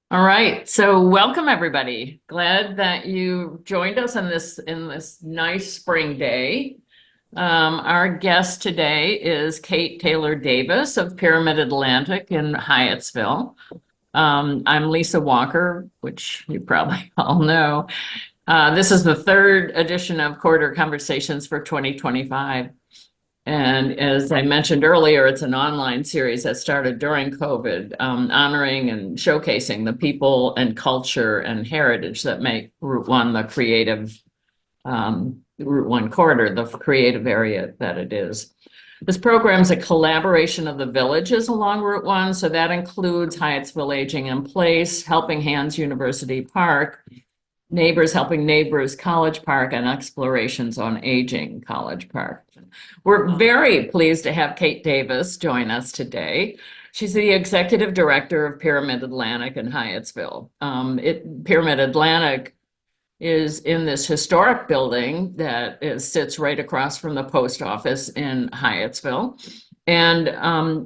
All right, so welcome everybody. Glad that you joined us on this nice spring day. Our guest today is Kate Taylor Davis of Pyramid Atlantic in Hyattsville. I'm Lisa Walker, which you probably all know. This is the third edition of Corridor Conversations for 2025. And as I mentioned earlier, it's an online series that started during COVID, honoring and showcasing the people and culture and heritage that make Route One the creative, Route One corridor, the creative area that it is. This program is a collaboration of the villages along Route One, so that includes Hyattsville Aging in Place, Helping Hands University Park, Neighbors Helping Neighbors College Park, and Explorations on Aging College Park. We're very pleased to have Kate Davis join us today. She's the executive director of Pyramid Atlantic in Hyattsville. Pyramid Atlantic is in this historic building that sits right across from the post office in Hyattsville. And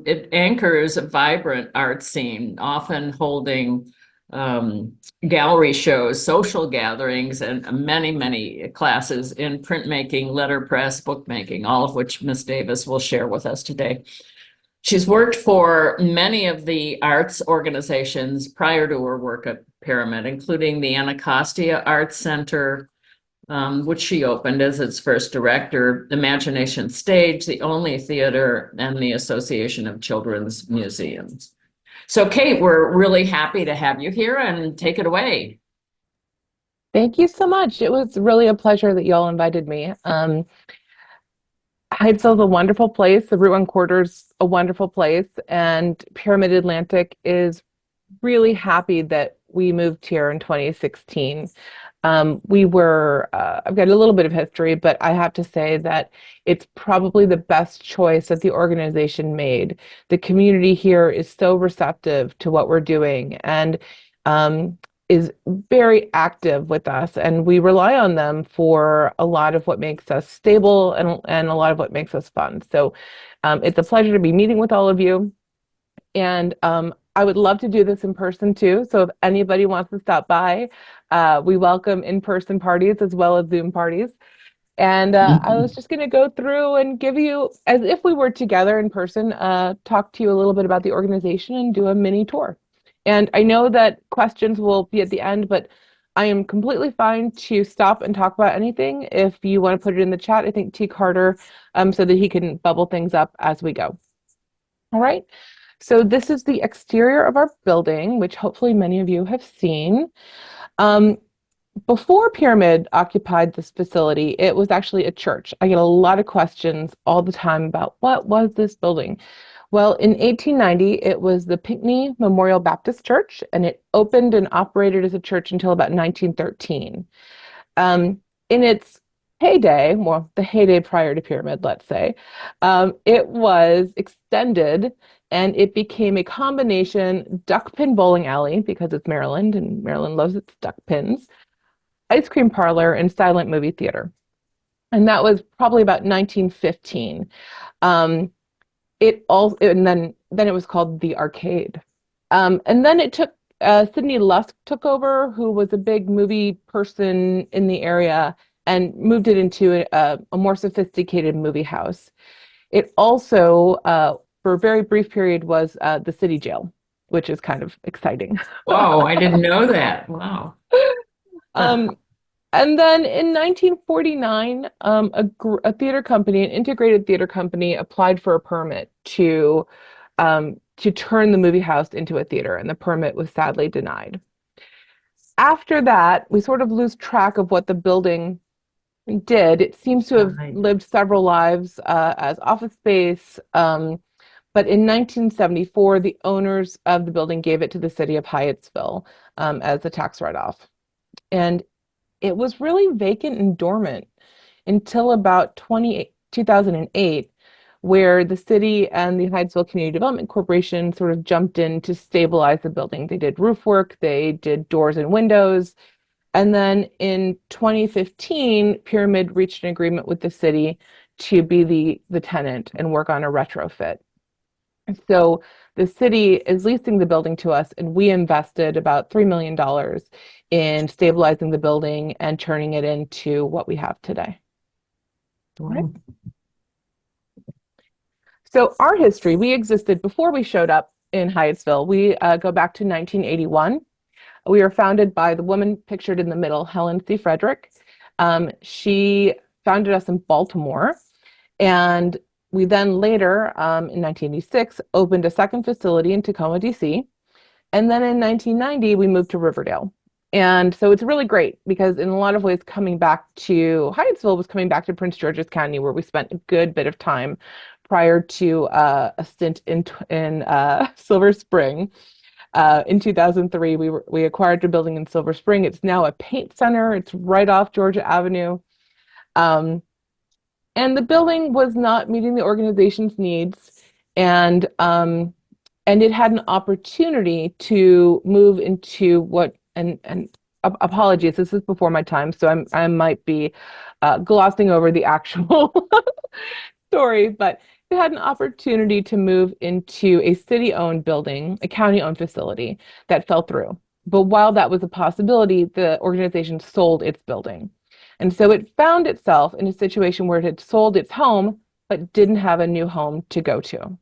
it anchors a vibrant art scene, often holding gallery shows, social gatherings, and many, many classes in printmaking, letterpress, bookmaking, all of which Ms. Davis will share with us today. She's worked for many of the arts organizations prior to her work at Pyramid, including the Anacostia Arts Center, which she opened as its first director, Imagination Stage, the Only Theater, and the Association of Children's Museums. So Kate, we're really happy to have you here and take it away. Thank you so much. It was really a pleasure that y'all invited me. Hydesville's a wonderful place. The Route One Corridor's a wonderful place, and Pyramid Atlantic is really happy that we moved here in 2016. I've got a little bit of history, but I have to say that it's probably the best choice that the organization made. The community here is so receptive to what we're doing and um, is very active with us, and we rely on them for a lot of what makes us stable and a lot of what makes us fun. So it's a pleasure to be meeting with all of you. And I would love to do this in person too. So if anybody wants to stop by, we welcome in-person parties as well as Zoom parties. And I was just going to go through and give you, as if we were together in person, talk to you a little bit about the organization and do a mini tour. And I know that questions will be at the end, but I am completely fine to stop and talk about anything if you want to put it in the chat. I think T. Carter, so that he can bubble things up as we go. All right. So this is the exterior of our building, which hopefully many of you have seen. Um, Before Pyramid occupied this facility, it was actually a church. I get a lot of questions all the time about what was this building? Well, in 1890, it was the Pinckney Memorial Baptist Church, and it opened and operated as a church until about 1913. In its heyday, well, the heyday prior to Pyramid, let's say, it was extended and it became a combination duck pin bowling alley because it's Maryland and Maryland loves its duck pins, ice cream parlor, and silent movie theater. And that was probably about 1915. And then it was called the Arcade. And then it took Sidney Lusk took over, who was a big movie person in the area, and moved it into a more sophisticated movie house. It also, for a very brief period, was the city jail, which is kind of exciting. Whoa, I didn't know that. Wow. Um, and then in 1949, a theater company, an integrated theater company, applied for a permit to turn the movie house into a theater, and the permit was sadly denied. After that, we sort of lose track of what the building did. It seems to have Right. lived several lives as office space. But in 1974, the owners of the building gave it to the city of Hyattsville as a tax write-off. And it was really vacant and dormant until about 2008, where the city and the Hyattsville Community Development Corporation sort of jumped in to stabilize the building. They did roof work, they did doors and windows. And then in 2015, Pyramid reached an agreement with the city to be the tenant and work on a retrofit. So The city is leasing the building to us, and we invested about $3 million in stabilizing the building and turning it into what we have today. Right. So our history, we existed before we showed up in Hyattsville. We go back to 1981. We were founded by the woman pictured in the middle, Helen C. Frederick. She founded us in Baltimore, and we then later, in 1986, opened a second facility in Tacoma, DC. And then in 1990, we moved to Riverdale. And so it's really great because in a lot of ways, coming back to Hyattsville was coming back to Prince George's County, where we spent a good bit of time prior to a stint in Silver Spring. In 2003, we acquired a building in Silver Spring. It's now a paint center. It's right off Georgia Avenue. And the building was not meeting the organization's needs. And it had an opportunity to move into what, and apologies, this is before my time, so I might be glossing over the actual story, but it had an opportunity to move into a city-owned building, a county-owned facility that fell through. But while that was a possibility, the organization sold its building. And so it found itself in a situation where it had sold its home, but didn't have a new home to go to.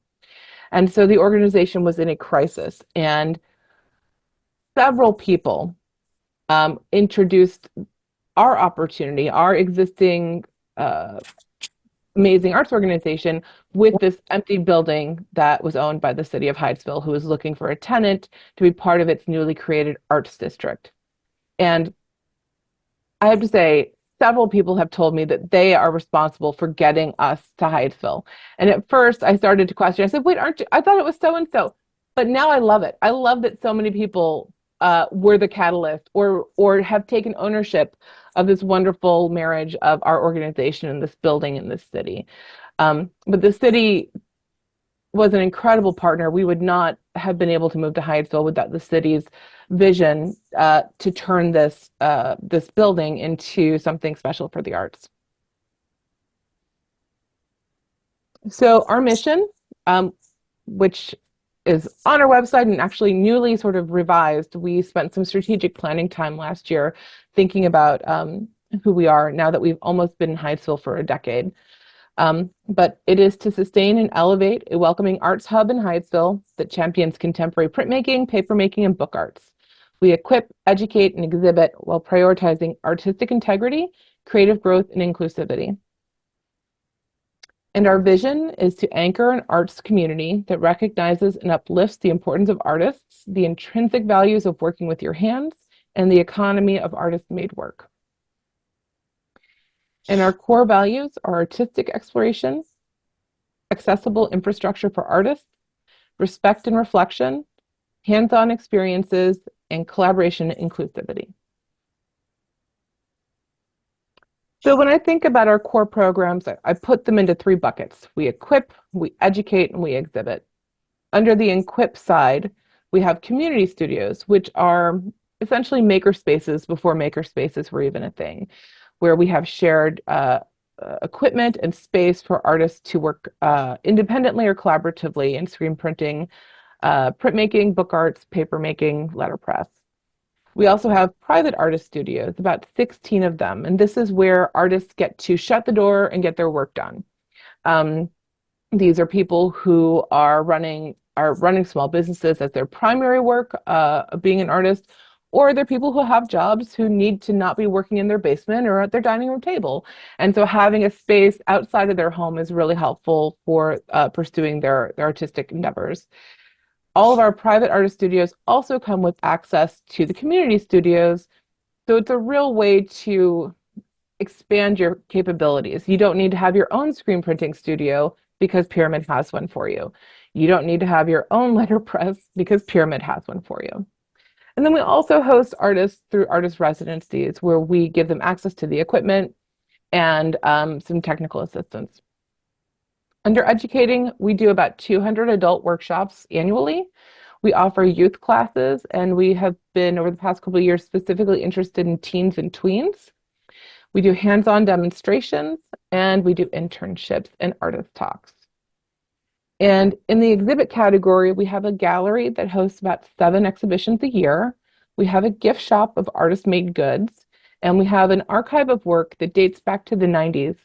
And so the organization was in a crisis, and several people introduced our opportunity, our existing amazing arts organization, with this empty building that was owned by the city of Hyattsville, who was looking for a tenant to be part of its newly created arts district. And I have to say, several people have told me that they are responsible for getting us to Hyattsville. And at first I started to question. I said, wait, aren't you? I thought it was so-and-so. But now I love it. I love that so many people were the catalyst or have taken ownership of this wonderful marriage of our organization and this building in this city. But the city was an incredible partner. We would not have been able to move to Hyattsville without the city's vision to turn this building into something special for the arts. So our mission, which is on our website and actually newly sort of revised, we spent some strategic planning time last year thinking about who we are now that we've almost been in Hyattsville for a decade. But it is to sustain and elevate a welcoming arts hub in Hyattsville that champions contemporary printmaking, papermaking, and book arts. We equip, educate, and exhibit while prioritizing artistic integrity, creative growth, and inclusivity. And our vision is to anchor an arts community that recognizes and uplifts the importance of artists, the intrinsic values of working with your hands, and the economy of artist-made work. And our core values are artistic exploration, accessible infrastructure for artists, respect and reflection, hands-on experiences, and collaboration and inclusivity. So when I think about our core programs, I put them into 3 buckets. We equip, we educate, and we exhibit. Under the equip side, we have community studios, which are essentially maker spaces before maker spaces were even a thing, where we have shared equipment and space for artists to work independently or collaboratively in screen printing, printmaking, book arts, papermaking, letterpress. We also have private artist studios, about 16 of them, and this is where artists get to shut the door and get their work done. These are people who are running small businesses as their primary work of being an artist, or they're people who have jobs who need to not be working in their basement or at their dining room table. And so having a space outside of their home is really helpful for pursuing their artistic endeavors. All of our private artist studios also come with access to the community studios. So it's a real way to expand your capabilities. You don't need to have your own screen printing studio because Pyramid has one for you. You don't need to have your own letterpress because Pyramid has one for you. And then we also host artists through artist residencies where we give them access to the equipment and some technical assistance. Under educating, we do about 200 adult workshops annually. We offer youth classes, and we have been, over the past couple of years, specifically interested in teens and tweens. We do hands-on demonstrations, and we do internships and artist talks. And in the exhibit category, we have a gallery that hosts about 7 exhibitions a year. We have a gift shop of artist-made goods, and we have an archive of work that dates back to the 90s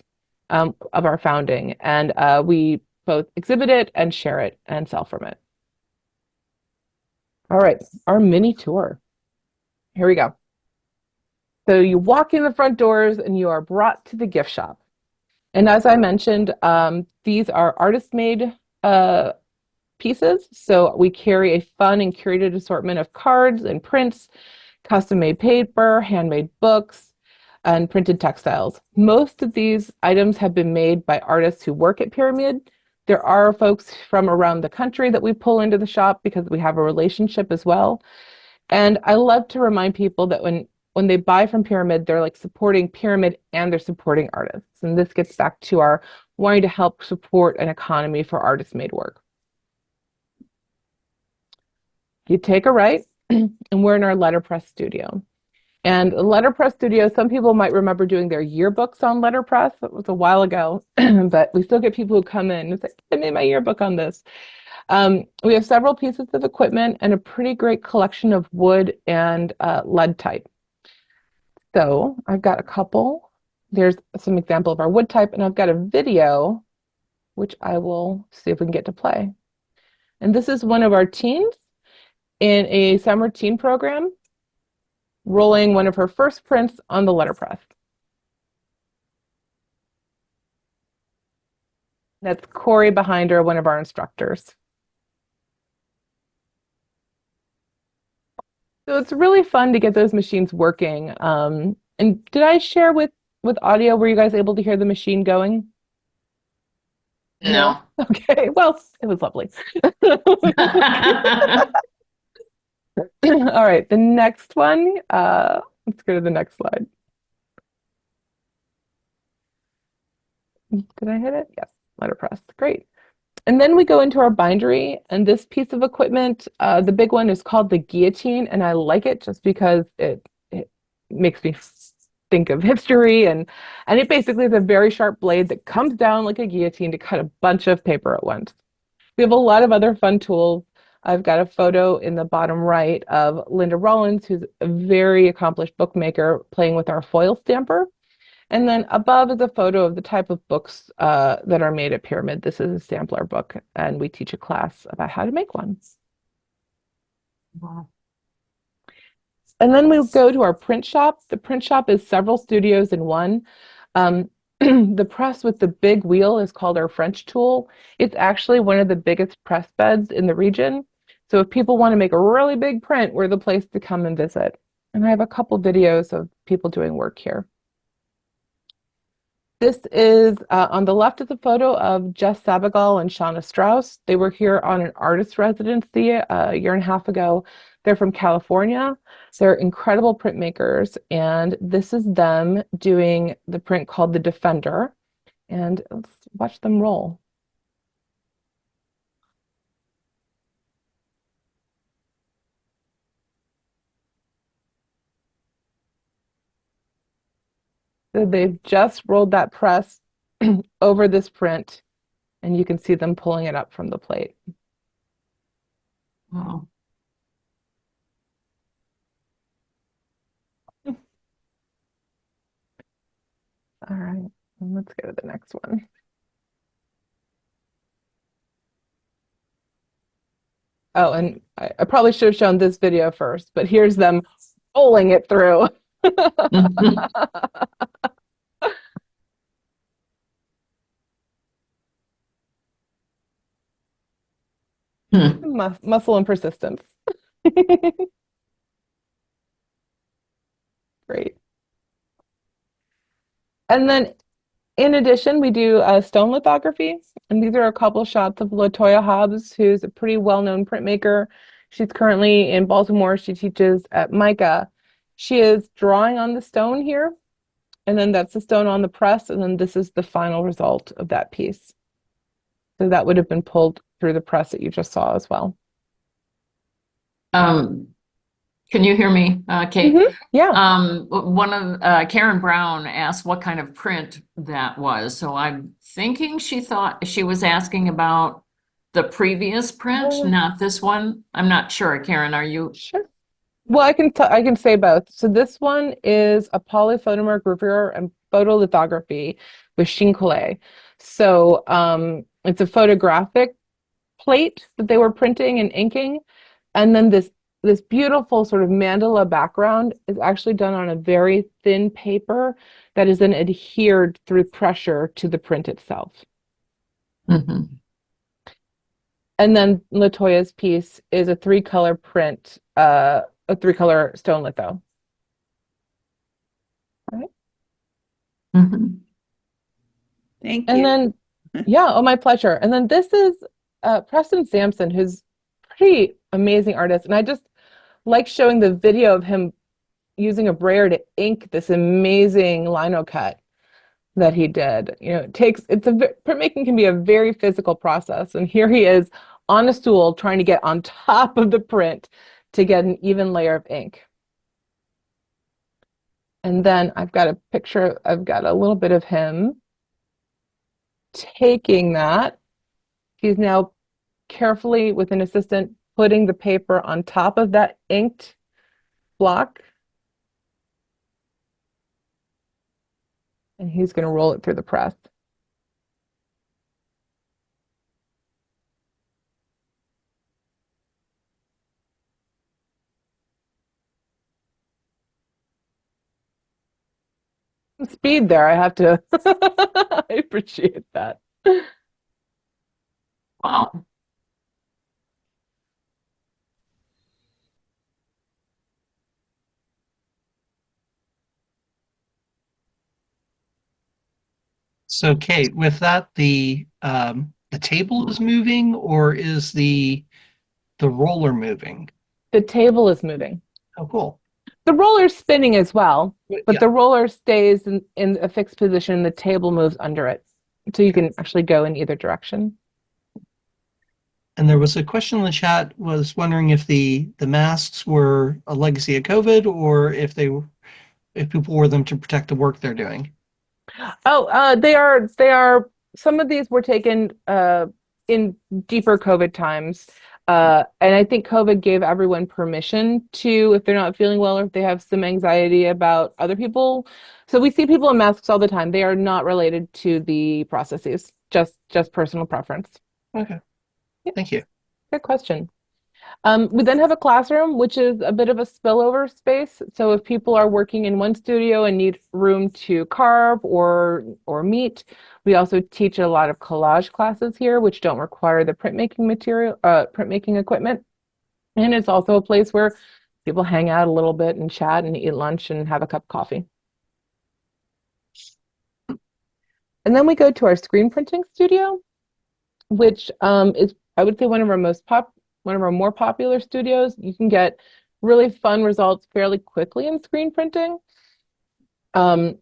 of our founding. And we both exhibit it and share it and sell from it. All right, our mini tour. Here we go. So you walk in the front doors and you are brought to the gift shop. And as I mentioned, these are artist-made pieces. So we carry a fun and curated assortment of cards and prints, custom-made paper, handmade books, and printed textiles. Most of these items have been made by artists who work at Pyramid. There are folks from around the country that we pull into the shop because we have a relationship as well. And I love to remind people that when they buy from Pyramid, they're like supporting Pyramid and they're supporting artists. And this gets back to our wanting to help support an economy for artist-made work. You take a right, and we're in our letterpress studio. And letterpress studio, some people might remember doing their yearbooks on letterpress. It was a while ago, but we still get people who come in and say, I made my yearbook on this. We have several pieces of equipment and a pretty great collection of wood and lead type. So I've got a couple. There's some example of our wood type, and I've got a video, which I will see if we can get to play. And this is one of our teens in a summer teen program, rolling one of her first prints on the letterpress. That's Corey behind her, one of our instructors. So it's really fun to get those machines working. And did I share with audio? Were you guys able to hear the machine going? No. Okay, well, it was lovely. All right, the next one. Let's go to the next slide. Did I hit it? Yes, letterpress. Great. And then we go into our bindery, and this piece of equipment, the big one is called the guillotine, and I like it just because it makes me think of history, and it basically is a very sharp blade that comes down like a guillotine to cut a bunch of paper at once. We have a lot of other fun tools. I've got a photo in the bottom right of Linda Rollins, who's a very accomplished bookmaker, playing with our foil stamper. And then above is a photo of the type of books that are made at Pyramid. This is a sampler book, and we teach a class about how to make one. Wow. And then we go to our print shop. The print shop is several studios in one. The press with the big wheel is called our French tool. It's actually one of the biggest press beds in the region. So if people want to make a really big print, we're the place to come and visit. And I have a couple videos of people doing work here. This is on the left is a photo of Jess Sabagal and Shauna Strauss. They were here on an artist residency a year and a half ago. They're from California. They're incredible printmakers, and this is them doing the print called The Defender. And let's watch them roll. So they've just rolled that press over this print, and you can see them pulling it up from the plate. Wow. All right, and let's go to the next one. Oh, and I probably should have shown this video first, but here's them rolling it through. Muscle and persistence. Great. And then in addition, we do stone lithography, and these are a couple shots of Latoya Hobbs, who's a pretty well-known printmaker. She's currently in Baltimore. She teaches at MICA. She is drawing on the stone here, and then that's the stone on the press, and then this is the final result of that piece. So that would have been pulled through the press that you just saw as well. Can you hear me, Kate? Mm-hmm. Yeah. One of Karen Brown asked what kind of print that was. So I'm thinking she thought she was asking about the previous print, Oh. not this one? I'm not sure. Karen, are you? Sure. Well, I can say both. So this one is a polyphotomer gravure and photolithography with Shinkolei. So it's a photographic plate that they were printing and inking, and then this beautiful sort of mandala background is actually done on a very thin paper that is then adhered through pressure to the print itself. Mhm. And then Latoya's piece is a three-color print, a three-color stone litho. Mhm. Thank And you. then, yeah, oh, my pleasure. And then this is Preston Sampson, who's pretty amazing artist. And I just like showing the video of him using a brayer to ink this amazing lino cut that he did. You know, printmaking can be a very physical process. And here he is on a stool trying to get on top of the print to get an even layer of ink. And then I've got a little bit of him taking that. He's now carefully, with an assistant, putting the paper on top of that inked block. And he's going to roll it through the press. Speed there, I have to. I appreciate that. Wow. So Kate, with that, the table is moving, or is the roller moving? The table is moving. Oh, cool. The roller's spinning as well, but Yeah. the roller stays in a fixed position. The table moves under it. So you can actually go in either direction. And there was a question in the chat, was wondering if the masks were a legacy of COVID, or if people wore them to protect the work they're doing. Oh, they are. Some of these were taken in deeper COVID times. And I think COVID gave everyone permission to, if they're not feeling well or if they have some anxiety about other people. So we see people in masks all the time. They are not related to the processes, just personal preference. Okay. Yeah. Thank you. Good question. We then have a classroom, which is a bit of a spillover space. So if people are working in one studio and need room to carve or meet, we also teach a lot of collage classes here, which don't require the printmaking equipment. And it's also a place where people hang out a little bit and chat and eat lunch and have a cup of coffee. And then we go to our screen printing studio, which is, I would say, one of our more popular studios. You can get really fun results fairly quickly in screen printing. And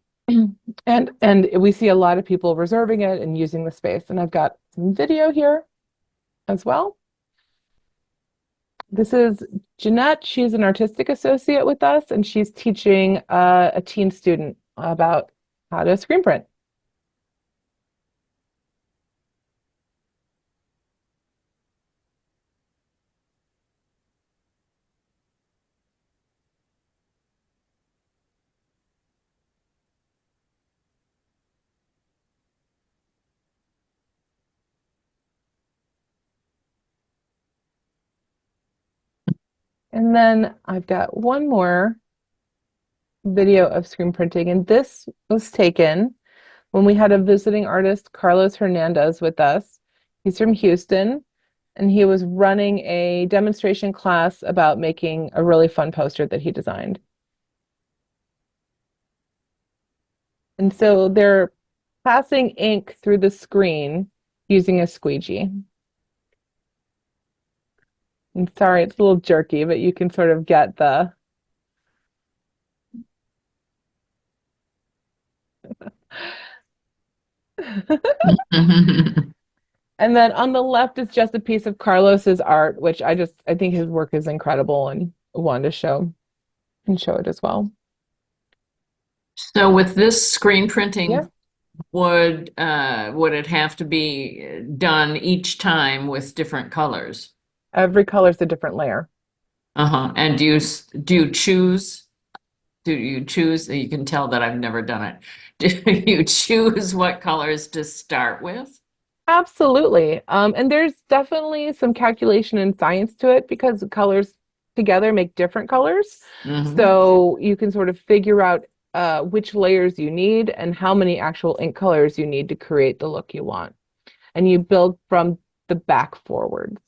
we see a lot of people reserving it and using the space. And I've got some video here as well. This is Jeanette. She's an artistic associate with us, and she's teaching a teen student about how to screen print. And then I've got one more video of screen printing, and this was taken when we had a visiting artist, Carlos Hernandez, with us. He's from Houston, and he was running a demonstration class about making a really fun poster that he designed. And so they're passing ink through the screen using a squeegee. I'm sorry, it's a little jerky, but you can sort of get the And then on the left is just a piece of Carlos's art, which I think his work is incredible and wanted to show it as well. So with this screen printing Yeah. would it have to be done each time with different colors? Every color is a different layer. Uh-huh. And do you choose? Do you choose? You can tell that I've never done it. Do you choose what colors to start with? Absolutely. And there's definitely some calculation and science to it because colors together make different colors. Mhm. So you can sort of figure out which layers you need and how many actual ink colors you need to create the look you want. And you build from the back forwards.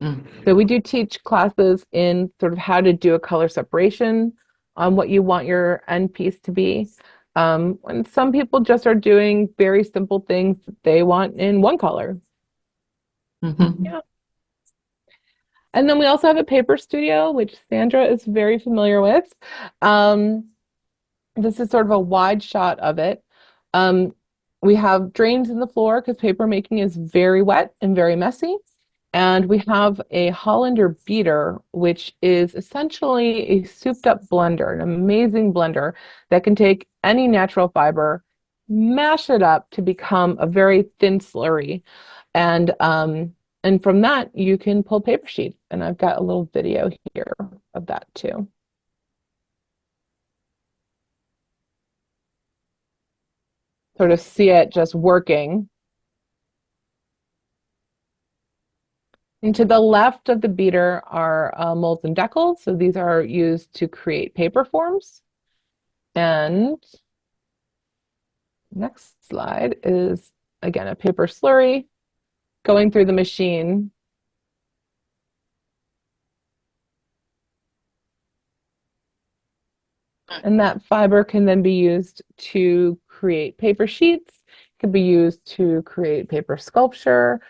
Mm. So we do teach classes in sort of how to do a color separation on what you want your end piece to be. And some people just are doing very simple things that they want in one color. Mhm. Yeah. And then we also have a paper studio, which Sandra is very familiar with. Um, this is sort of a wide shot of it. Um, we have drains in the floor because paper making is very wet and very messy. And we have a Hollander beater, which is essentially a souped up blender, an amazing blender that can take any natural fiber, mash it up to become a very thin slurry. And from that you can pull paper sheets. And I've got a little video here of that too. Sort of see it just working. And to the left of the beater are molds and decals. So these are used to create paper forms. And next slide is, again, a paper slurry going through the machine. And that fiber can then be used to create paper sheets. It could be used to create paper sculpture.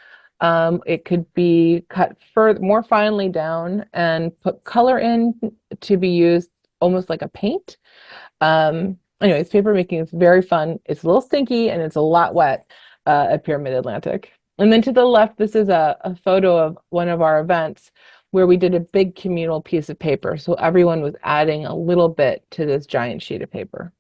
It could be cut further, more finely down and put color in to be used almost like a paint. Anyways, paper making is very fun. It's a little stinky and it's a lot wet at Pyramid Atlantic. And then to the left, this is a photo of one of our events where we did a big communal piece of paper. So everyone was adding a little bit to this giant sheet of paper.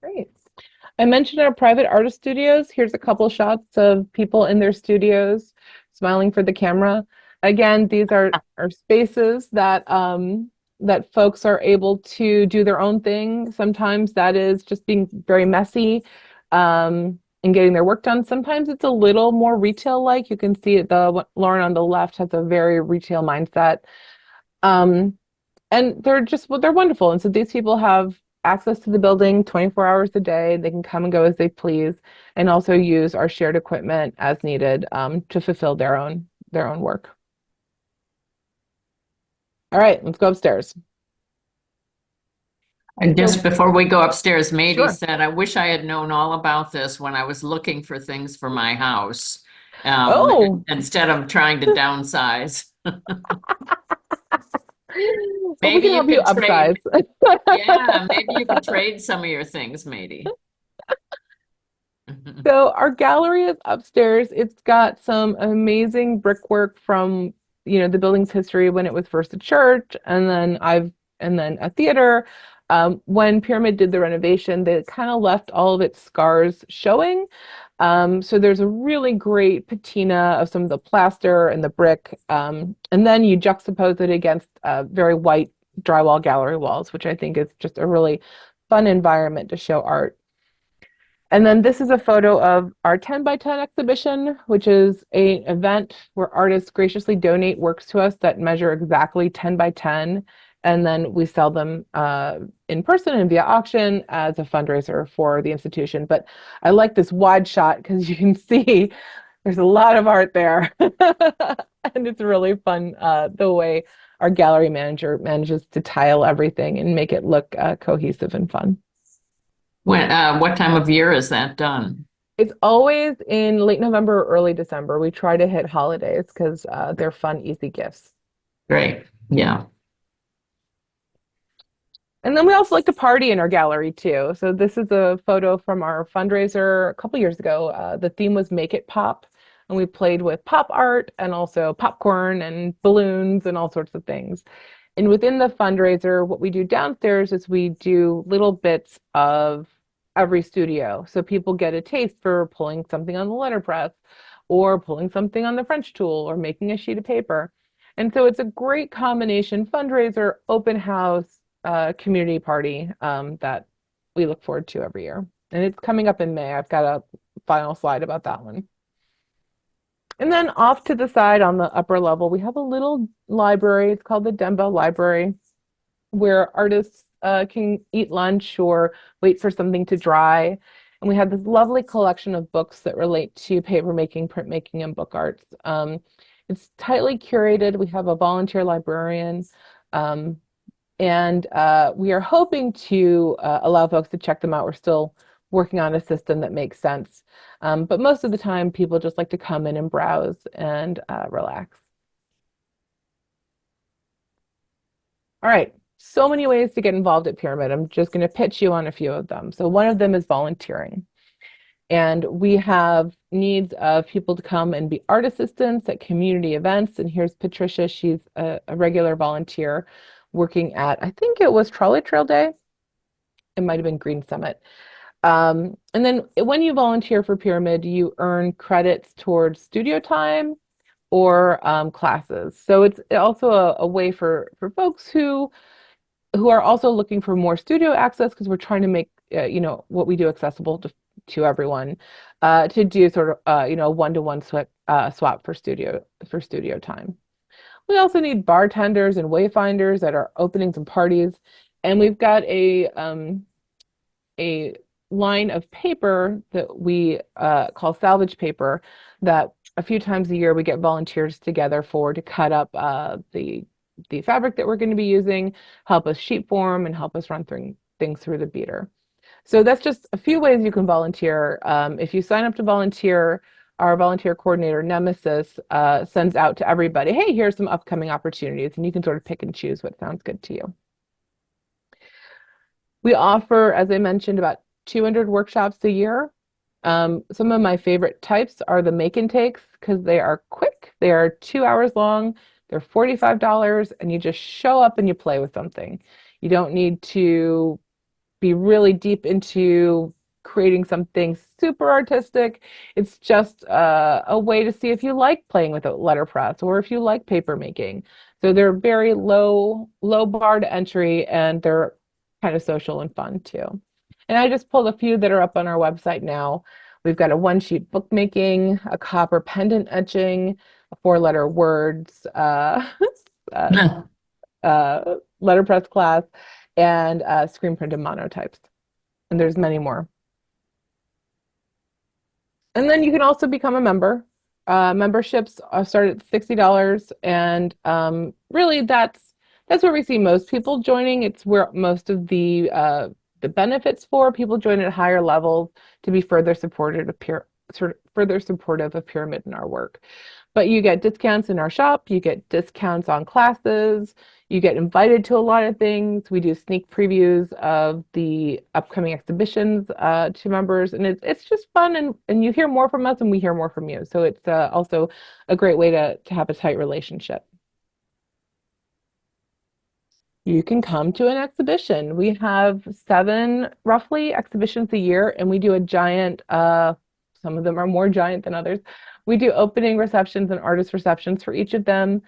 Great. I mentioned our private artist studios. Here's a couple shots of people in their studios smiling for the camera. Again, these are spaces that that folks are able to do their own thing. Sometimes that is just being very messy and getting their work done. Sometimes it's a little more retail-like. You can see Lauren on the left has a very retail mindset. Um, and they're wonderful. And so these people have access to the building 24 hours a day. They can come and go as they please, and also use our shared equipment as needed to fulfill their own work. All right, let's go upstairs. And just before we go upstairs, Mady Sure. said, I wish I had known all about this when I was looking for things for my house. Oh. Instead of trying to downsize. Well, we Maybe can you help you could trade. upsize. Yeah, maybe you could trade some of your things, Mady. So our gallery is upstairs. It's got some amazing brickwork from, the building's history when it was first a church, and then a theater. When Pyramid did the renovation, they kind of left all of its scars showing. So there's a really great patina of some of the plaster and the brick. And then you juxtapose it against very white drywall gallery walls, which I think is just a really fun environment to show art. And then this is a photo of our 10 by 10 exhibition, which is an event where artists graciously donate works to us that measure exactly 10 by 10. And then we sell them in person and via auction as a fundraiser for the institution. But I like this wide shot because you can see there's a lot of art there. And it's really fun the way our gallery manager manages to tile everything and make it look cohesive and fun. What time of year is that done? It's always in late November or early December. We try to hit holidays because they're fun, easy gifts. Great. Yeah. And then we also like to party in our gallery too. So this is a photo from our fundraiser a couple years ago. The theme was Make It Pop, and we played with pop art and also popcorn and balloons and all sorts of things. And within the fundraiser, what we do downstairs is we do little bits of every studio. So people get a taste for pulling something on the letterpress or pulling something on the French tool or making a sheet of paper. And so it's a great combination fundraiser, open house, community party that we look forward to every year. And it's coming up in May. I've got a final slide about that one. And then off to the side on the upper level, we have a little library. It's called the Demba Library, where artists can eat lunch or wait for something to dry. And we have this lovely collection of books that relate to papermaking, printmaking, and book arts. It's tightly curated. We have a volunteer librarian. And we are hoping to allow folks to check them out. We're still working on a system that makes sense. But most of the time, people just like to come in and browse and relax. All right, so many ways to get involved at Pyramid. I'm just going to pitch you on a few of them. So one of them is volunteering. And we have needs of people to come and be art assistants at community events. And here's Patricia. She's a regular volunteer working at, I think it was Trolley Trail Day. It might have been Green Summit. And then when you volunteer for Pyramid, you earn credits towards studio time or classes. So it's also a way for folks who are also looking for more studio access, because we're trying to make what we do accessible to everyone, to do sort of one-to-one swap for studio time. We also need bartenders and wayfinders at our openings and parties, and we've got a line of paper that we call salvage paper that a few times a year we get volunteers together to cut up the fabric that we're going to be using, help us sheet form, and help us run things through the beater. So that's just a few ways you can volunteer. If you sign up to volunteer, our volunteer coordinator, Nemesis, sends out to everybody, hey, here's some upcoming opportunities, and you can sort of pick and choose what sounds good to you. We offer, as I mentioned, about 200 workshops a year. Some of my favorite types are the make and takes, because they are quick. They are 2 hours long. They're $45, and you just show up and you play with something. You don't need to be really deep into creating something super artistic. It's just a way to see if you like playing with a letterpress or if you like paper making. So they're very low bar to entry, and they're kind of social and fun too. And I just pulled a few that are up on our website now. We've got a one-sheet bookmaking, a copper pendant etching, a four-letter words letterpress class, and screen printed monotypes. And there's many more. And then you can also become a member. Memberships start at $60, and really that's where we see most people joining. It's where most of the benefits for people join at higher levels to be further supportive of Pyramid in our work. But you get discounts in our shop, you get discounts on classes, you get invited to a lot of things. We do sneak previews of the upcoming exhibitions to members, and it's just fun, and you hear more from us and we hear more from you. So it's also a great way to have a tight relationship. You can come to an exhibition. We have 7 roughly exhibitions a year, and we do a giant, some of them are more giant than others. We do opening receptions and artist receptions for each of them.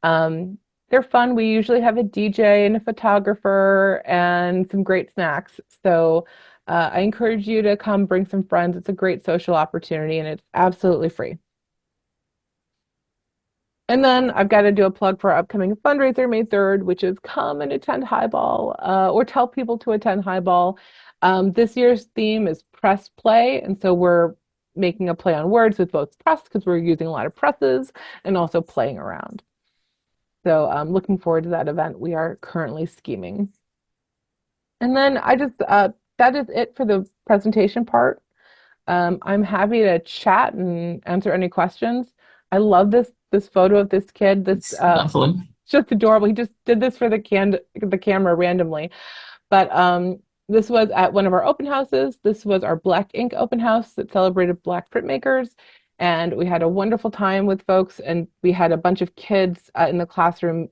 They're fun. We usually have a DJ and a photographer and some great snacks. So I encourage you to come bring some friends. It's a great social opportunity, and it's absolutely free. And then I've got to do a plug for our upcoming fundraiser May 3rd, which is come and attend Highball, or tell people to attend Highball. This year's theme is press play, and so we're making a play on words with both press, because we're using a lot of presses, and also playing around. So I'm looking forward to that event. We are currently scheming. And then that is it for the presentation part. I'm happy to chat and answer any questions. I love this photo of this kid. This Lovely. it's just adorable. He just did this for the camera randomly. But this was at one of our open houses. This was our Black Ink open house that celebrated Black printmakers. And we had a wonderful time with folks, and we had a bunch of kids in the classroom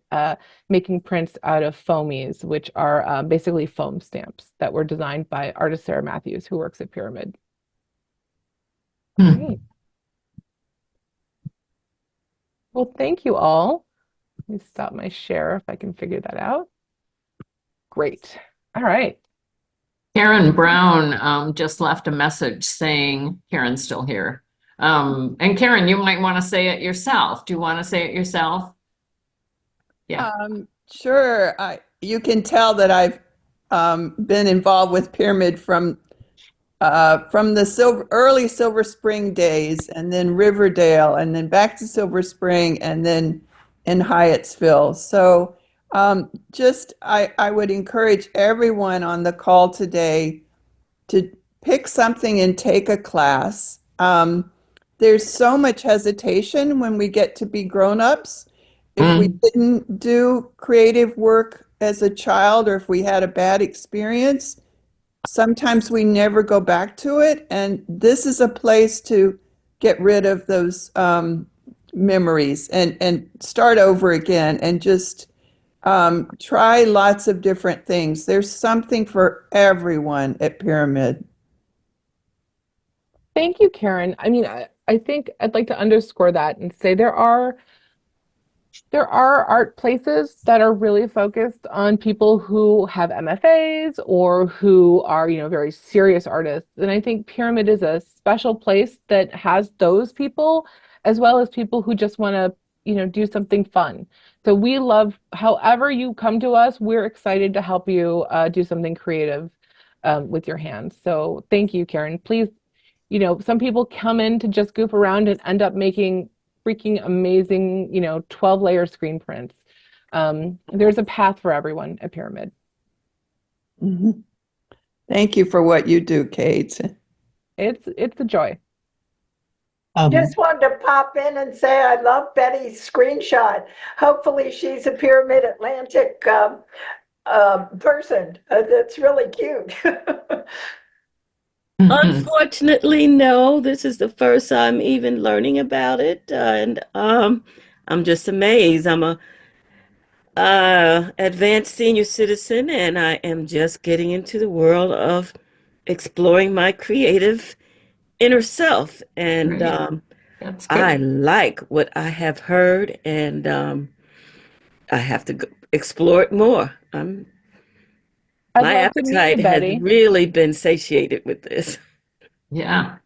making prints out of foamies, which are basically foam stamps that were designed by artist Sarah Matthews, who works at Pyramid. Hmm. Great. Well, thank you all. Let me stop my share if I can figure that out. Great. All right. Karen Brown just left a message saying Karen's still here. And Karen, you might want to say it yourself. Do you want to say it yourself? Yeah. Sure. You can tell that I've been involved with Pyramid from the early Silver Spring days, and then Riverdale, and then back to Silver Spring, and then in Hyattsville. So I would encourage everyone on the call today to pick something and take a class. There's so much hesitation when we get to be grown-ups. If we didn't do creative work as a child, or if we had a bad experience, sometimes we never go back to it. And this is a place to get rid of those memories and start over again, and just try lots of different things. There's something for everyone at Pyramid. Thank you, Karen. I mean, I think I'd like to underscore that and say there are art places that are really focused on people who have MFAs or who are, very serious artists. And I think Pyramid is a special place that has those people, as well as people who just want to, do something fun. So we love, however you come to us, we're excited to help you do something creative with your hands. So thank you, Karen. Please, some people come in to just goof around and end up making freaking amazing, 12-layer screen prints. There's a path for everyone at Pyramid. Mhm. Thank you for what you do, Kate. It's a joy. Just wanted to pop in and say I love Betty's screenshot. Hopefully she's a Pyramid Atlantic person. That's really cute. Unfortunately, no. This is the first I'm even learning about it, and I'm just amazed. I'm a advanced senior citizen, and I am just getting into the world of exploring my creative inner self, and Right. That's I good. like what I have heard, and I have to explore it more. I'd My love to meet you, appetite has Betty. really been satiated with this. Yeah.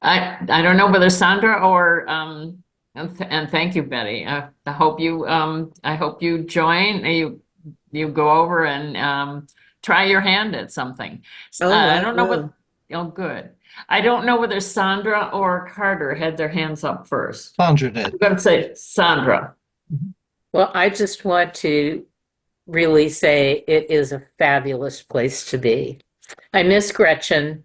I don't know whether Sandra or and thank you, Betty. I hope you join, you go over and try your hand at something. Oh, I I don't know will. what, oh, good. I don't know whether Sandra or Carter had their hands up first. Sandra did. I'm going to say Sandra. Well, I just want to really say it is a fabulous place to be. I miss Gretchen,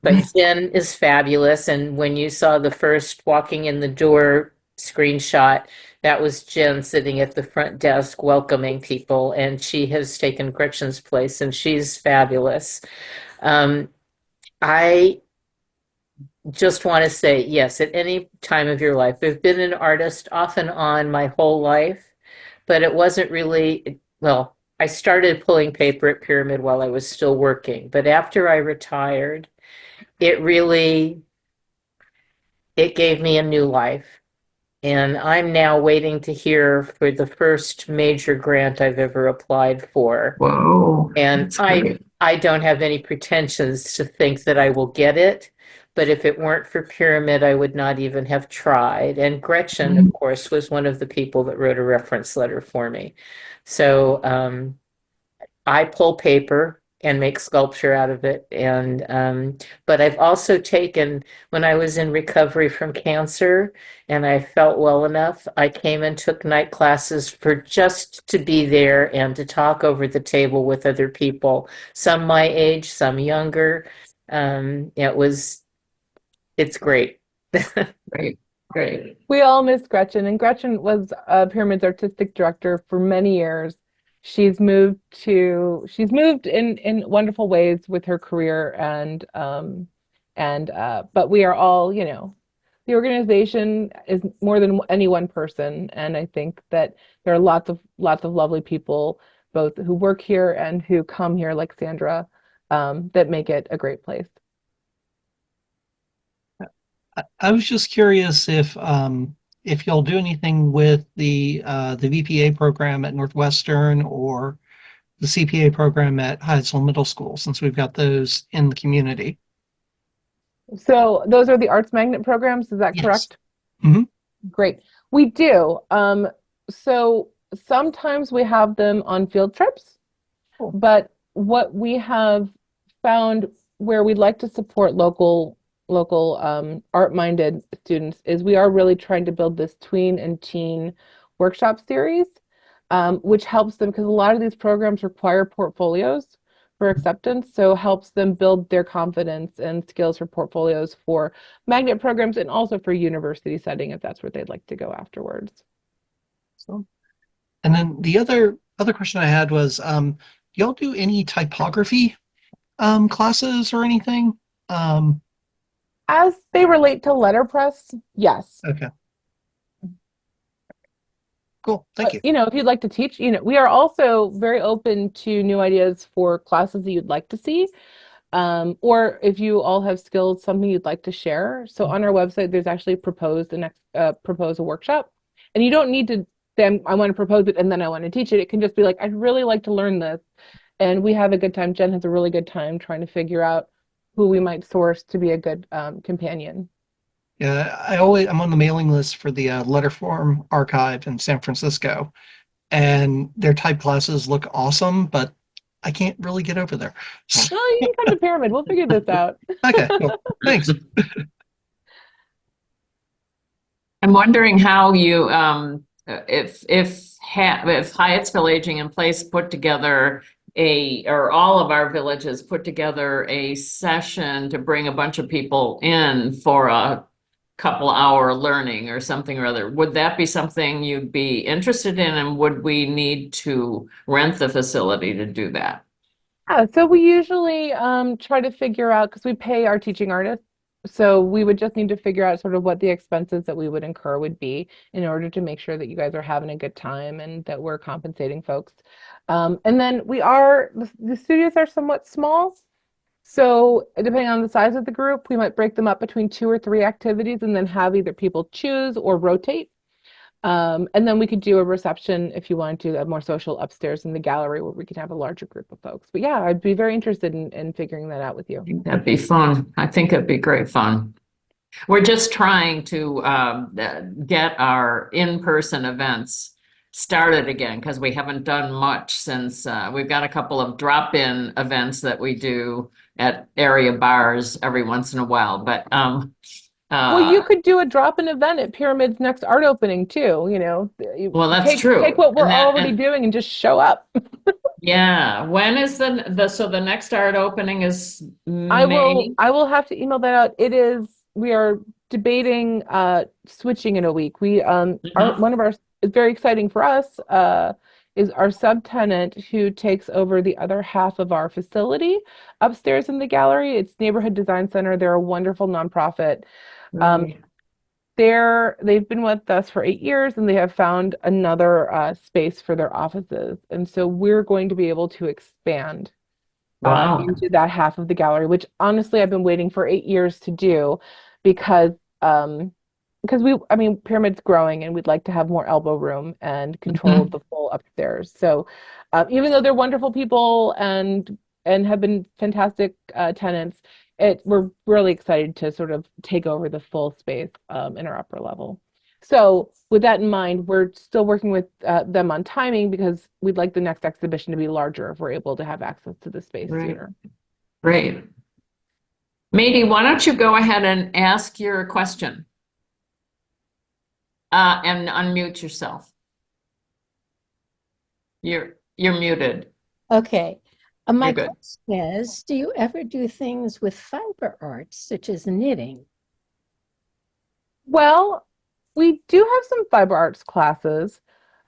but Jen is fabulous. And when you saw the first walking in the door screenshot, that was Jen sitting at the front desk welcoming people. And she has taken Gretchen's place, and she's fabulous. I just want to say, yes, at any time of your life, I've been an artist off and on my whole life, but it wasn't really, well, I started pulling paper at Pyramid while I was still working, but after I retired, it really, it gave me a new life. And I'm now waiting to hear for the first major grant I've ever applied for. Whoa. And That's great. I don't have any pretensions to think that I will get it, but if it weren't for Pyramid, I would not even have tried. And Gretchen, of course, was one of the people that wrote a reference letter for me. So I pull paper and make sculpture out of it. And but I've also taken, when I was in recovery from cancer and I felt well enough, I came and took night classes for just to be there and to talk over the table with other people, some my age, some younger. It's great. Great. Great. We all miss Gretchen, and Gretchen was Pyramid's artistic director for many years. She's moved in wonderful ways with her career, and but we are all, the organization is more than any one person, and I think that there are lots of lovely people, both who work here and who come here, like Sandra, that make it a great place. I was just curious if y'all do anything with the VPA program at Northwestern or the CPA program at Hyattsville Middle School, since we've got those in the community. So those are the Arts Magnet programs, is that Yes. correct? Mhm. Great. We do. So sometimes we have them on field trips, Cool. but what we have found where we'd like to support local art-minded students is we are really trying to build this tween and teen workshop series, which helps them because a lot of these programs require portfolios for acceptance, so helps them build their confidence and skills for portfolios for magnet programs and also for university setting if that's where they'd like to go afterwards. So, and then the other question I had was, do y'all do any typography classes or anything? As they relate to letterpress, yes. Okay. Cool. Thank you. You know, if you'd like to teach, you know, we are also very open to new ideas for classes that you'd like to see. Or if you all have skills, something you'd like to share. So on our website, there's actually proposed propose a workshop. And you don't need to say, I want to propose it and then I want to teach it. It can just be like, I'd really like to learn this. And we have a good time. Jen has a really good time trying to figure out who we might source to be a good companion. Yeah, I'm on the mailing list for the Letterform Archive in San Francisco, and their type classes look awesome, but I can't really get over there. Well, you can come to Pyramid. We'll figure this out. Okay, cool. Thanks. I'm wondering how you, if Hyattsville Aging in Place put together or all of our villages put together a session to bring a bunch of people in for a couple hour learning or something or other, would that be something you'd be interested in, and would we need to rent the facility to do that? Yeah, so we usually try to figure out, because we pay our teaching artists, so we would just need to figure out sort of what the expenses that we would incur would be in order to make sure that you guys are having a good time and that we're compensating folks. And then the studios are somewhat small. So depending on the size of the group, we might break them up between 2 or 3 activities and then have either people choose or rotate. And then we could do a reception if you wanted to, a more social upstairs in the gallery where we could have a larger group of folks. But yeah, I'd be very interested in figuring that out with you. That'd be fun. I think it'd be great fun. We're just trying to get our in-person events started again because we haven't done much since we've got a couple of drop-in events that we do at area bars every once in a while. But well, you could do a drop-in event at Pyramid's next art opening too. You know, well, that's true. Take what we're And that- already and- doing and just show up. Yeah. When is the next art opening is May? I will have to email that out. We are debating switching in a week. One of our, it's very exciting for us, is our subtenant who takes over the other half of our facility upstairs in the gallery. It's Neighborhood Design Center. They're a wonderful nonprofit. They've been with us for 8 years and they have found another space for their offices. And so we're going to be able to expand Wow. into that half of the gallery, which honestly I've been waiting for 8 years to do because Pyramid's growing and we'd like to have more elbow room and control of the full upstairs. So even though they're wonderful people and have been fantastic tenants, we're really excited to sort of take over the full space in our upper level. So with that in mind, we're still working with them on timing because we'd like the next exhibition to be larger if we're able to have access to the space Right. sooner. Great. Mady, why don't you go ahead and ask your question? And unmute yourself. You're muted. Okay. My You're good. question is, do you ever do things with fiber arts, such as knitting? Well, we do have some fiber arts classes.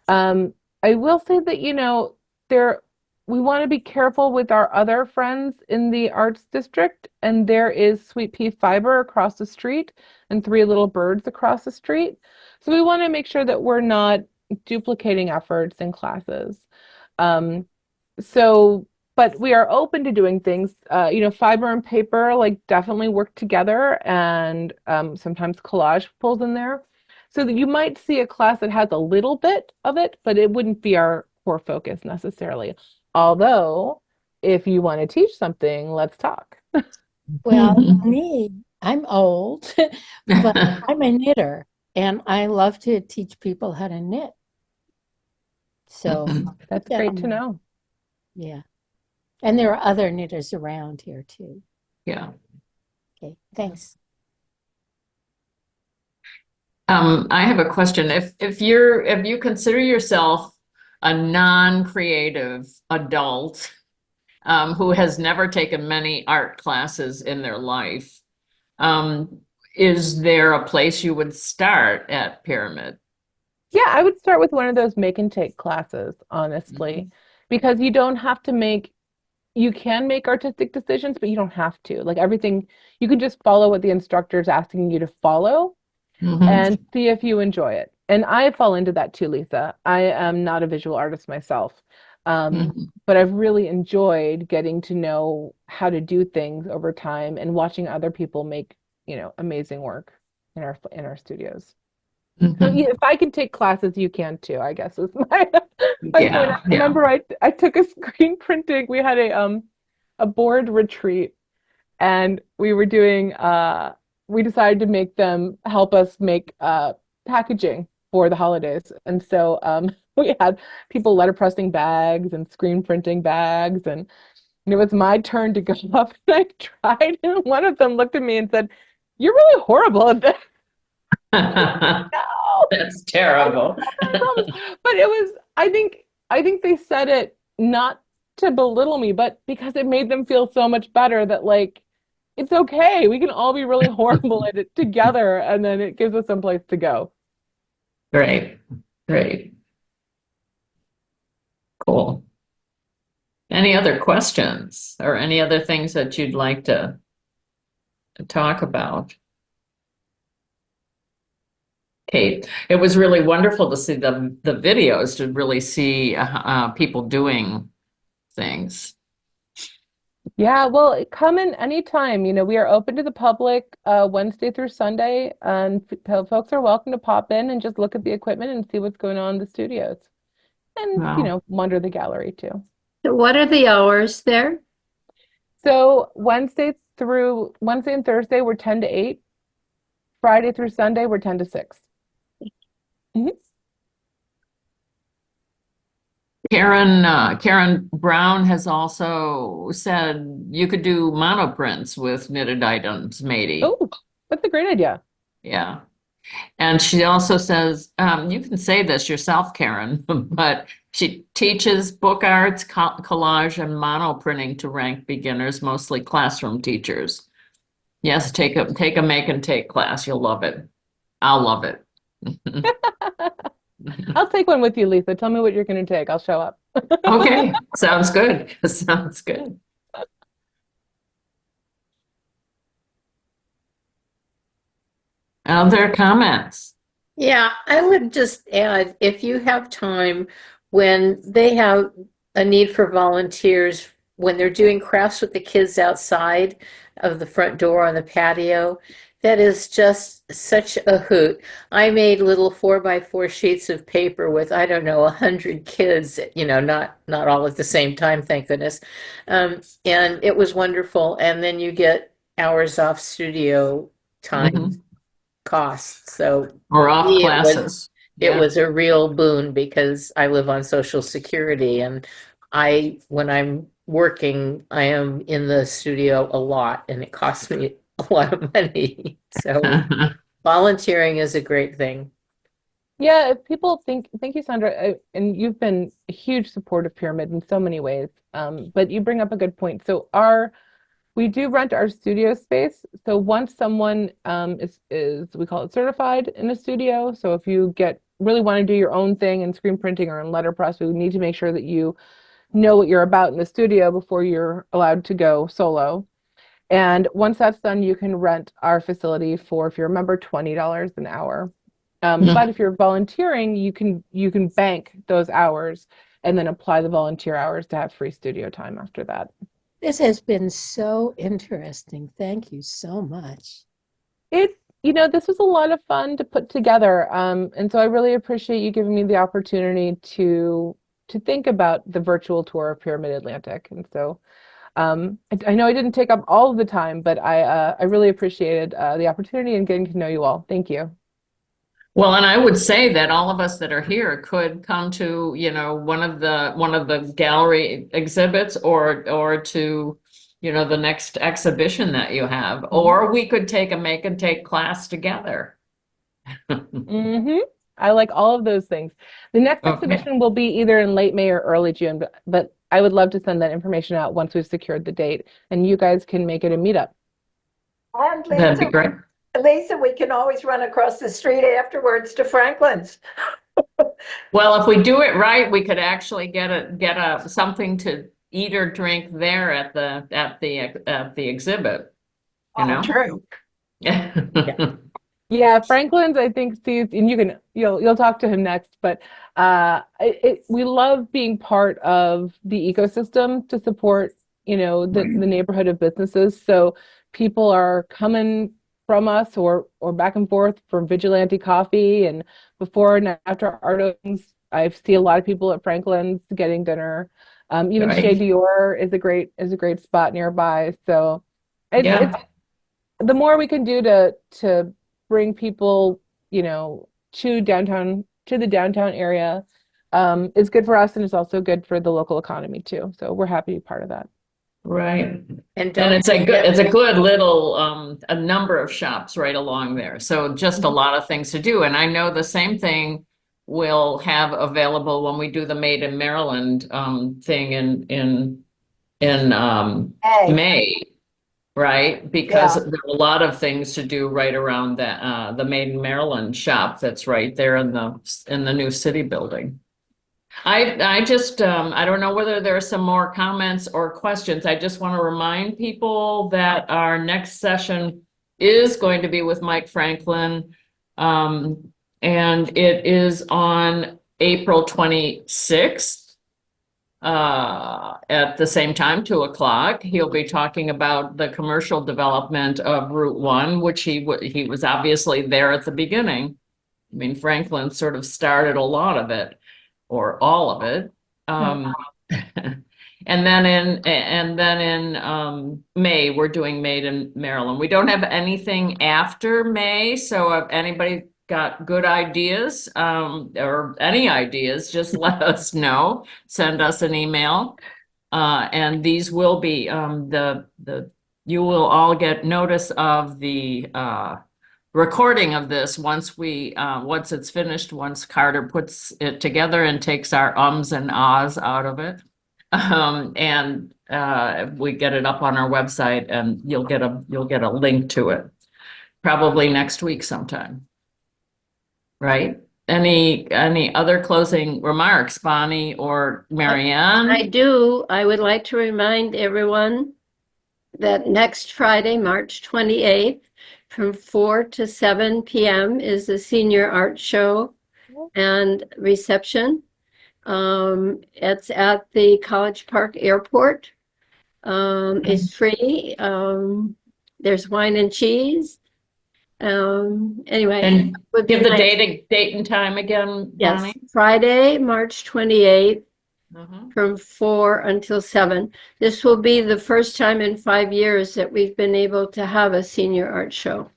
I will say that, we want to be careful with our other friends in the arts district, and there is Sweet Pea Fiber across the street and Three Little Birds across the street. So we want to make sure that we're not duplicating efforts in classes. Um, so, but we are open to doing things. Fiber and paper like definitely work together, and sometimes collage pulls in there. So that you might see a class that has a little bit of it, but it wouldn't be our core focus necessarily. Although, if you want to teach something, let's talk. Well, me, I'm old, but I'm a knitter and I love to teach people how to knit. So That's Yeah. great to know. yeah. And there are other knitters around here too. Yeah. Okay, thanks. I have a question. If you consider yourself a non-creative adult, who has never taken many art classes in their life, is there a place you would start at Pyramid? Yeah, I would start with one of those make and take classes, honestly, because you don't have to you can make artistic decisions, but you don't have to. Like everything, you can just follow what the instructor's asking you to follow Mhm. and see if you enjoy it. And I fall into that too, Lisa. I am not a visual artist myself, Mhm. but I've really enjoyed getting to know how to do things over time and watching other people make, amazing work in our studios. So Mhm. if I can take classes, you can too, I guess is my my point. Yeah, I remember I took a screen printing. We had a board retreat and we decided to make them help us make packaging for the holidays. And so we had people letterpressing bags and screen printing bags and it was my turn to go up and I tried and one of them looked at me and said, "You're really horrible at this." No. That's terrible. I promise. But it was, I think they said it not to belittle me, but because it made them feel so much better that like it's okay. We can all be really horrible at it together, and then it gives us some place to go. Great, great. Cool. Any other questions or any other things that you'd like to talk about? Kate, it was really wonderful to see the videos, to really see people doing things. Yeah, well, come in anytime. We are open to the public Wednesday through Sunday, and folks are welcome to pop in and just look at the equipment and see what's going on in the studios. And, Wow. wander the gallery too. So what are the hours there? So Wednesday and Thursday, we're 10 to 8. Friday through Sunday, we're 10 to 6. Mhm. Karen Brown has also said you could do monoprints with knitted items, maybe. Oh, that's a great idea. Yeah. And she also says, you can say this yourself, Karen, but she teaches book arts, collage, and monoprinting to rank beginners, mostly classroom teachers. Yes, take a make and take class. You'll love it. I'll love it. I'll take one with you, Lisa. Tell me what you're going to take. I'll show up. Okay, sounds good. Sounds good. Other comments? Yeah, I would just add, if you have time, when they have a need for volunteers, when they're doing crafts with the kids outside of the front door on the patio, that is just such a hoot. I made little 4x4 sheets of paper with, I don't know, 100 kids, not all at the same time, thank goodness. And it was wonderful. And then you get hours off studio time costs. So Or off me, classes. it was a real boon because I live on Social Security and when I'm working, I am in the studio a lot and it costs me a lot of money. So volunteering is a great thing. Yeah, if people thank you, Sandra, and you've been a huge support of Pyramid in so many ways. But you bring up a good point. So we do rent our studio space. So once someone is we call it certified in a studio. So if you really want to do your own thing in screen printing or in letterpress, we need to make sure that you know what you're about in the studio before you're allowed to go solo. And once that's done, you can rent our facility for, if you're a member, $20 an hour. But if you're volunteering, you can bank those hours and then apply the volunteer hours to have free studio time after that. This has been so interesting. Thank you so much. This was a lot of fun to put together. And so I really appreciate you giving me the opportunity to think about the virtual tour of Pyramid Atlantic. And so I know I didn't take up all of the time, but I really appreciated the opportunity and getting to know you all. Thank you. Well, and I would say that all of us that are here could come to, one of the gallery exhibits or to, the next exhibition that you have, or we could take a make and take class together. I like all of those things. The next Okay. exhibition will be either in late May or early June, but I would love to send that information out once we've secured the date, and you guys can make it a meetup. And That'd be great. Lisa, we can always run across the street afterwards to Franklin's. Well, if we do it right, we could actually get a something to eat or drink there at the exhibit. True. Yeah, Franklin's, I think, sees, and you'll talk to him next, but we love being part of the ecosystem to support, the neighborhood of businesses. So people are coming from us or back and forth from Vigilante Coffee, and before and after art opens, I see a lot of people at Franklin's getting dinner. Even Right. Chez Dior is a great spot nearby. So it's the more we can do to bring people, to the downtown area, is good for us, and it's also good for the local economy too. So we're happy to be part of that. Right. And And it's a good little a number of shops right along there. So just a lot of things to do. And I know the same thing we'll have available when we do the Made in Maryland thing in May, right? Because there are a lot of things to do right around that the Made in Maryland shop that's right there in the new city building. I just I don't know whether there are some more comments or questions. I just want to remind people that our next session is going to be with Mike Franklin, and it is on April 26th at the same time, 2:00. He'll be talking about the commercial development of Route 1, which he was obviously there at the beginning. I mean, Franklin sort of started a lot of it, or all of it. And then in May, we're doing Made in Maryland. We don't have anything after May, so if anybody got good ideas or any ideas, just let us know. Send us an email. And these will be you will all get notice of the recording of this once it's finished, once Carter puts it together and takes our ums and ahs out of it. And we get it up on our website, and you'll get a link to it probably next week sometime. Right? Any other closing remarks, Bonnie or Marianne? I do. I would like to remind everyone that next Friday, March 28th, from 4 to 7 p.m. is the senior art show and reception. It's at the College Park Airport. It's free. There's wine and cheese. Anyway, And would be give the nice. date and time again, Yes, Bonnie? Friday, March 28th, Mhm. from 4 until 7. This will be the first time in 5 years that we've been able to have a senior art show,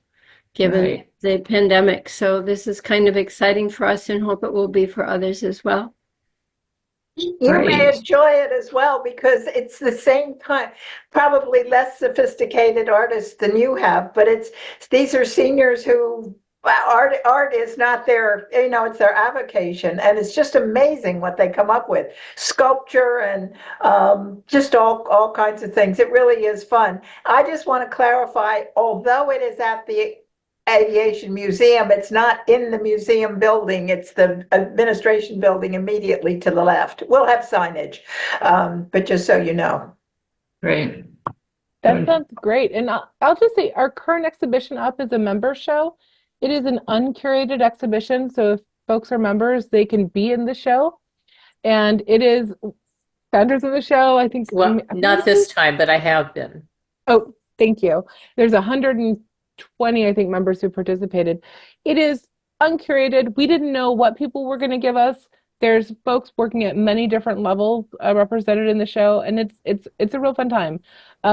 given Right. the pandemic. So this is kind of exciting for us, and hope it will be for others as well. You may Great. enjoy it as well, because it's the same kind, probably less sophisticated artists than you have, but these are seniors who art is not their, it's their avocation, and it's just amazing what they come up with. Sculpture and just all kinds of things. It really is fun. I just want to clarify, although it is at the Aviation Museum. It's not in the museum building. It's the administration building immediately to the left. We'll have signage, but just so you know. Great. That Good. sounds great. And I'll just say our current exhibition up is a member show. It is an uncurated exhibition, so if folks are members, they can be in the show. And it is founders of the show, I think. Well, not this time, but I have been. Oh, thank you. There's 120, I think, members who participated. It is uncurated. We didn't know what people were going to give us. There's folks working at many different levels represented in the show, and it's a real fun time.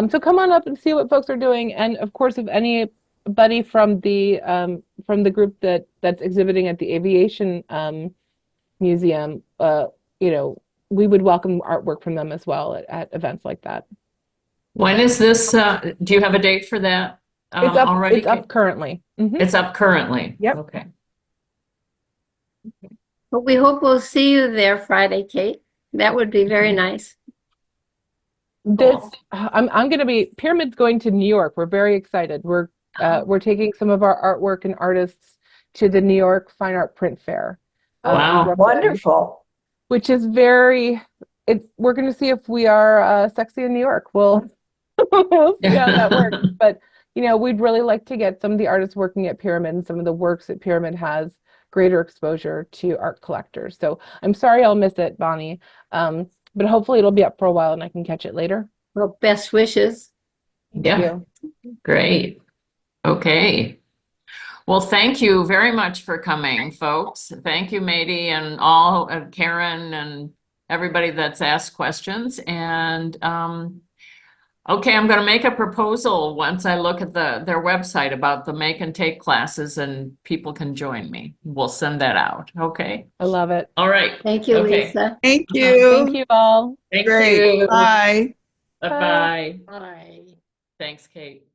So come on up and see what folks are doing. And of course, if anybody from the group that's exhibiting at the Aviation Museum, we would welcome artwork from them as well at events like that. When is this, do you have a date for that already? It's up currently. Mhm. It's up currently? Yep. Okay. But we hope we'll see you there Friday, Kate. That would be very nice. I'm going to be Pyramid's going to New York. We're very excited. We're taking some of our artwork and artists to the New York Fine Art Print Fair. Wow. Wonderful. Which is we're going to see if we are sexy in New York. We'll see how that works. But we'd really like to get some of the artists working at Pyramid and some of the works that Pyramid has greater exposure to art collectors. So I'm sorry I'll miss it, Bonnie. But hopefully it'll be up for a while and I can catch it later. Well, best wishes. Thank Yeah. you. Great. Okay. Well, thank you very much for coming, folks. Thank you, Mady, and all of Karen and everybody that's asked questions. And okay, I'm going to make a proposal once I look at their website about the make and take classes, and people can join me. We'll send that out. Okay. I love it. All right. Thank you, Okay. Lisa. Thank you. Thank you all. Thank Great. you. Bye. Bye-bye. Bye. Thanks, Kate.